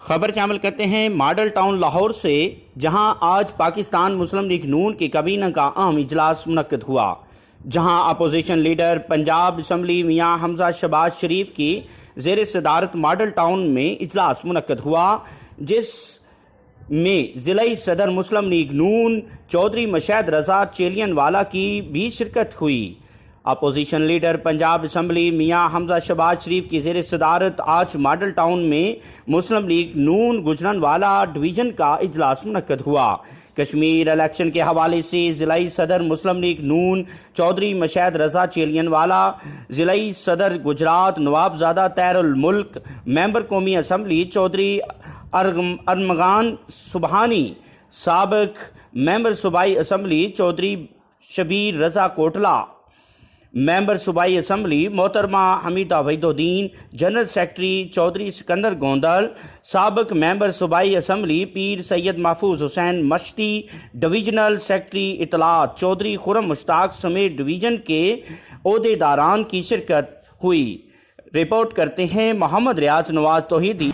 خبر شامل کرتے ہیں ماڈل ٹاؤن لاہور سے، جہاں آج پاکستان مسلم لیگ نون کی کابینہ کا عام اجلاس منعقد ہوا، جہاں اپوزیشن لیڈر پنجاب اسمبلی میاں حمزہ شہباز شریف کی زیر صدارت ماڈل ٹاؤن میں اجلاس منعقد ہوا، جس میں ضلعی صدر مسلم لیگ نون چودھری مشہد رضا چیلین والا کی بھی شرکت ہوئی۔ اپوزیشن لیڈر پنجاب اسمبلی میاں حمزہ شہباز شریف کی زیر صدارت آج ماڈل ٹاؤن میں مسلم لیگ نون گجرانوالہ ڈویژن کا اجلاس منعقد ہوا۔ کشمیر الیکشن کے حوالے سے ضلعی صدر مسلم لیگ نون چودھری مشہد رضا چیلین والا، ضلعی صدر گجرات نواب زادہ طاہر الملک، ممبر قومی اسمبلی چودھری ارمغان سبحانی، سابق ممبر صوبائی اسمبلی چودھری شبیر رضا کوٹلہ، ممبر صوبائی اسمبلی محترمہ حمیدہ وحید الدین، جنرل سیکرٹری چودھری سکندر گوندل، سابق ممبر صوبائی اسمبلی پیر سید محفوظ حسین مشتی، ڈویژنل سیکرٹری اطلاعات چودھری خرم مشتاق سمیت ڈویژن کے عہدیداران کی شرکت ہوئی۔ رپورٹ کرتے ہیں محمد ریاض نواز توحیدی۔